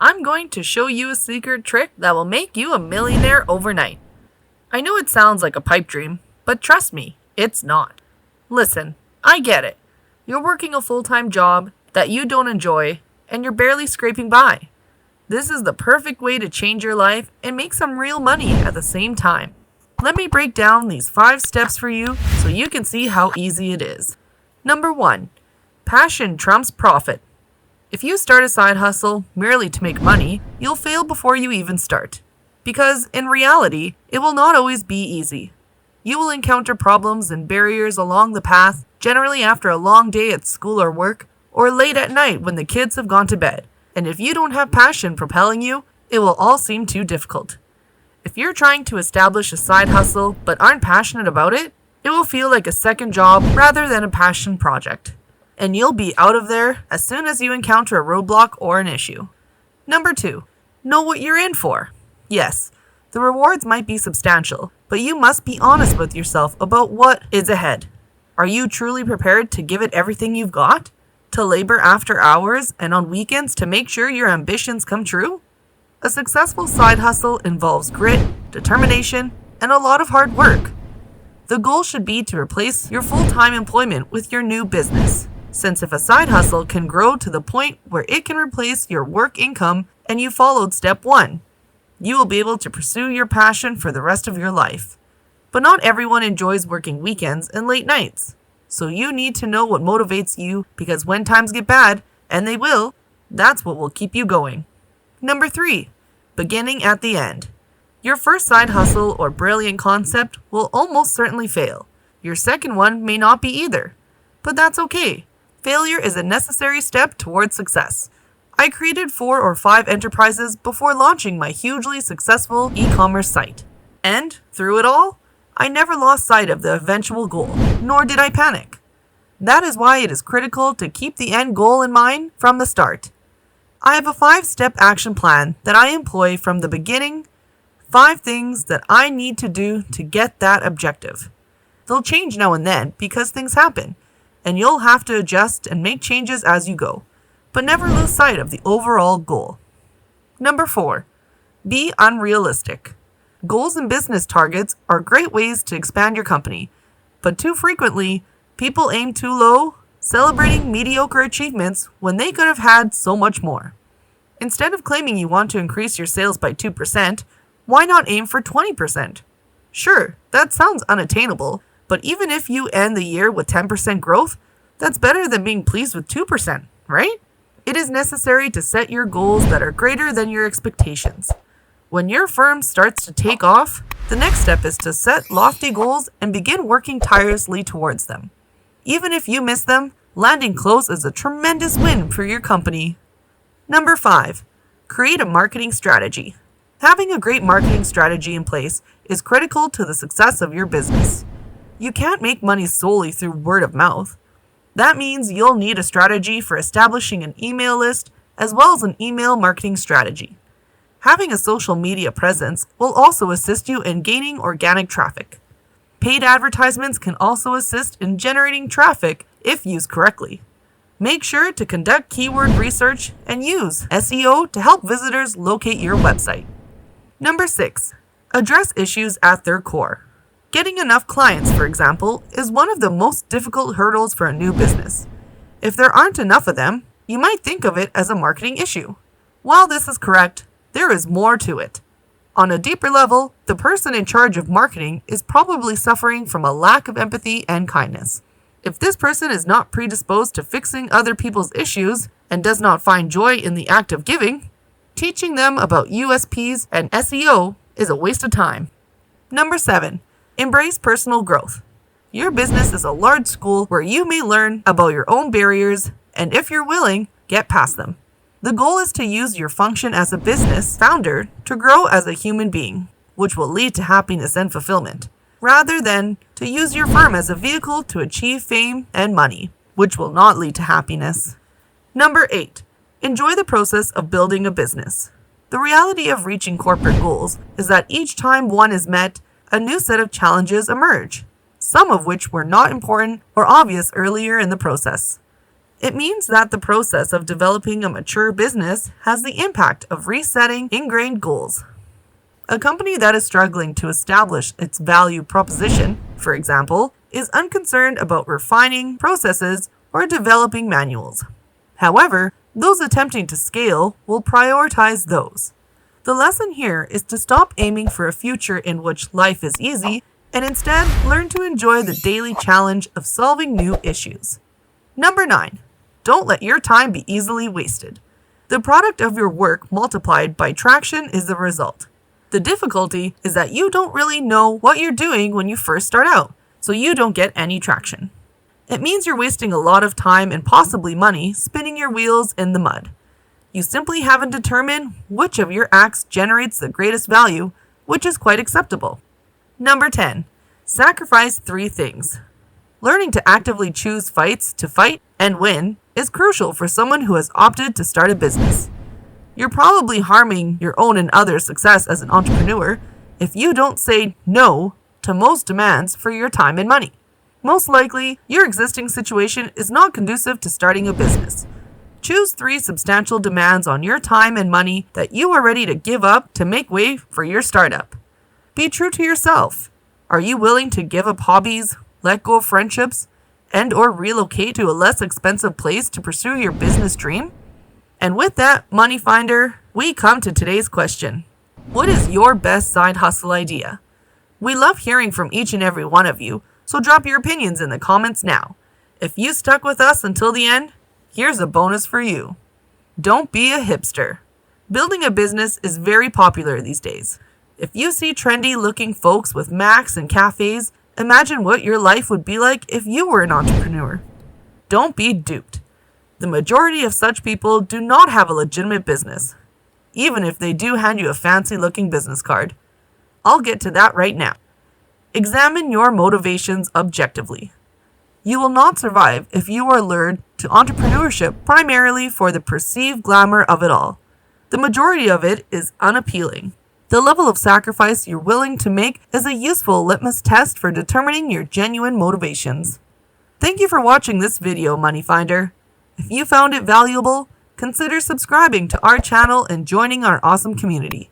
I'm going to show you a secret trick that will make you a millionaire overnight. I know it sounds like a pipe dream, but trust me, it's not. Listen, I get it. You're working a full-time job that you don't enjoy, and you're barely scraping by. This is the perfect way to change your life and make some real money at the same time. Let me break down these 5 steps for you so you can see how easy it is. Number 1. Passion trumps profit. If you start a side hustle merely to make money, you'll fail before you even start. Because in reality, it will not always be easy. You will encounter problems and barriers along the path, generally after a long day at school or work, or late at night when the kids have gone to bed. And if you don't have passion propelling you, it will all seem too difficult. If you're trying to establish a side hustle but aren't passionate about it, it will feel like a second job rather than a passion project. And you'll be out of there as soon as you encounter a roadblock or an issue. Number 2. Know what you're in for. Yes, the rewards might be substantial, but you must be honest with yourself about what is ahead. Are you truly prepared to give it everything you've got? To labor after hours and on weekends to make sure your ambitions come true? A successful side hustle involves grit, determination, and a lot of hard work. The goal should be to replace your full-time employment with your new business. Since if a side hustle can grow to the point where it can replace your work income and you followed step 1, you will be able to pursue your passion for the rest of your life. But not everyone enjoys working weekends and late nights. So you need to know what motivates you, because when times get bad, and they will, that's what will keep you going. Number 3. Beginning at the end. Your first side hustle or brilliant concept will almost certainly fail. Your second one may not be either. But that's okay. Failure is a necessary step towards success. I created 4 or 5 enterprises before launching my hugely successful e-commerce site. And, through it all, I never lost sight of the eventual goal, nor did I panic. That is why it is critical to keep the end goal in mind from the start. I have a 5-step action plan that I employ from the beginning, 5 things that I need to do to get that objective. They'll change now and then because things happen, and you'll have to adjust and make changes as you go, but never lose sight of the overall goal. Number 4. Be unrealistic. Goals and business targets are great ways to expand your company, but too frequently, people aim too low, celebrating mediocre achievements when they could have had so much more. Instead of claiming you want to increase your sales by 2%, why not aim for 20%? Sure, that sounds unattainable, but even if you end the year with 10% growth, that's better than being pleased with 2%, right? It is necessary to set your goals that are greater than your expectations. When your firm starts to take off, the next step is to set lofty goals and begin working tirelessly towards them. Even if you miss them, landing close is a tremendous win for your company. Number 5. Create a marketing strategy. Having a great marketing strategy in place is critical to the success of your business. You can't make money solely through word of mouth. That means you'll need a strategy for establishing an email list as well as an email marketing strategy. Having a social media presence will also assist you in gaining organic traffic. Paid advertisements can also assist in generating traffic if used correctly. Make sure to conduct keyword research and use SEO to help visitors locate your website. Number 6. Address issues at their core. Getting enough clients, for example, is one of the most difficult hurdles for a new business. If there aren't enough of them, you might think of it as a marketing issue. While this is correct, there is more to it. On a deeper level, the person in charge of marketing is probably suffering from a lack of empathy and kindness. If this person is not predisposed to fixing other people's issues and does not find joy in the act of giving, teaching them about USPs and SEO is a waste of time. Number 7. Embrace personal growth. Your business is a large school where you may learn about your own barriers and, if you're willing, get past them. The goal is to use your function as a business founder to grow as a human being, which will lead to happiness and fulfillment, rather than to use your firm as a vehicle to achieve fame and money, which will not lead to happiness. Number 8. Enjoy the process of building a business. The reality of reaching corporate goals is that each time one is met, a new set of challenges emerge, some of which were not important or obvious earlier in the process. It means that the process of developing a mature business has the impact of resetting ingrained goals. A company that is struggling to establish its value proposition, for example, is unconcerned about refining processes or developing manuals. However, those attempting to scale will prioritize those. The lesson here is to stop aiming for a future in which life is easy and instead learn to enjoy the daily challenge of solving new issues. Number 9. Don't let your time be easily wasted. The product of your work multiplied by traction is the result. The difficulty is that you don't really know what you're doing when you first start out, so you don't get any traction. It means you're wasting a lot of time and possibly money spinning your wheels in the mud. You simply haven't determined which of your acts generates the greatest value, which is quite acceptable. Number 10. Sacrifice 3 things. Learning to actively choose fights to fight and win is crucial for someone who has opted to start a business. You're probably harming your own and others' success as an entrepreneur if you don't say no to most demands for your time and money. Most likely, your existing situation is not conducive to starting a business. Choose 3 substantial demands on your time and money that you are ready to give up to make way for your startup. Be true to yourself. Are you willing to give up hobbies, let go of friendships, and/or relocate to a less expensive place to pursue your business dream? And with that, Money Finder, we come to today's question. What is your best side hustle idea? We love hearing from each and every one of you, so drop your opinions in the comments now. If you stuck with us until the end, here's a bonus for you. Don't be a hipster. Building a business is very popular these days. If you see trendy looking folks with Macs and cafes, imagine what your life would be like if you were an entrepreneur. Don't be duped. The majority of such people do not have a legitimate business, even if they do hand you a fancy looking business card. I'll get to that right now. Examine your motivations objectively. You will not survive if you are lured to entrepreneurship primarily for the perceived glamour of it all. The majority of it is unappealing. The level of sacrifice you're willing to make is a useful litmus test for determining your genuine motivations. Thank you for watching this video, Money Finder. If you found it valuable, consider subscribing to our channel and joining our awesome community.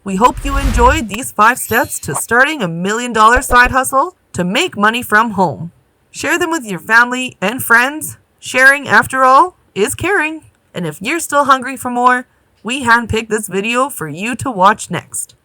We hope you enjoyed these 5 steps to starting $1 million side hustle to make money from home. Share them with your family and friends. Sharing, after all, is caring. And if you're still hungry for more, we handpicked this video for you to watch next.